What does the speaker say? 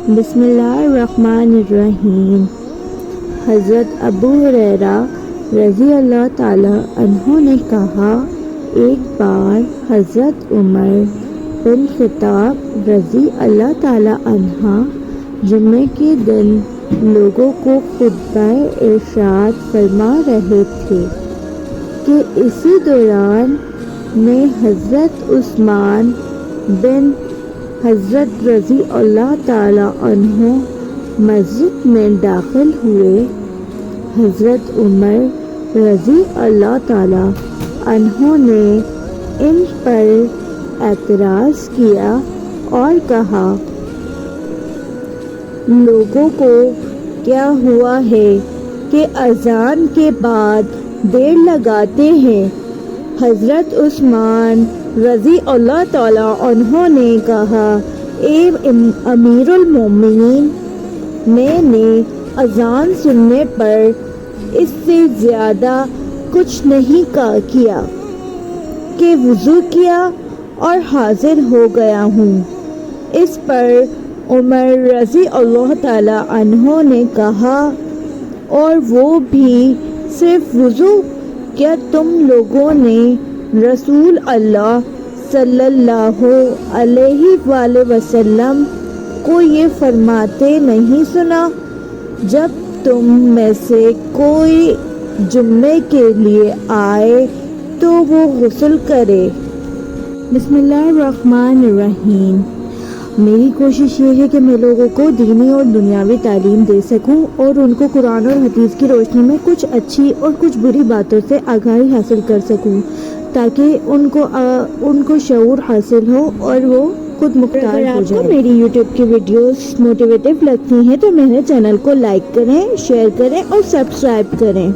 بسم اللہ الرحمن الرحیم۔ حضرت ابو ہریرہ رضی اللہ تعالی عنہ نے کہا، ایک بار حضرت عمر بن خطاب رضی اللہ تعالی عنہ جمعے کے دن لوگوں کو خطبہ ارشاد فرما رہے تھے کہ اسی دوران میں حضرت عثمان بن حضرت رضی اللہ تعالی عنہ مسجد میں داخل ہوئے۔ حضرت عمر رضی اللہ تعالی عنہ نے ان پر اعتراض کیا اور کہا، لوگوں کو کیا ہوا ہے کہ اذان کے بعد دیر لگاتے ہیں؟ حضرت عثمان رضی اللہ تعالی عنہ نے کہا، اے امیر المومنین، میں نے اذان سننے پر اس سے زیادہ کچھ نہیں کیا کہ وضو کیا اور حاضر ہو گیا ہوں۔ اس پر عمر رضی اللہ تعالی عنہ نے کہا، اور وہ بھی صرف وضو؟ کیا تم لوگوں نے رسول اللہ صلی اللہ علیہ وآلہ وسلم کو یہ فرماتے نہیں سنا، جب تم میں سے کوئی جمعے کے لیے آئے تو وہ غسل کرے؟ بسم اللہ الرحمن الرحیم۔ میری کوشش یہ ہے کہ میں لوگوں کو دینی اور دنیاوی تعلیم دے سکوں اور ان کو قرآن اور حدیث کی روشنی میں کچھ اچھی اور کچھ بری باتوں سے آگاہی حاصل کر سکوں، تاکہ ان کو شعور حاصل ہو اور وہ خود مختار ہو جائے۔ اگر آپ کو میری یوٹیوب کی ویڈیوز موٹیویٹیو لگتی ہیں تو میرے چینل کو لائک کریں، شیئر کریں اور سبسکرائب کریں۔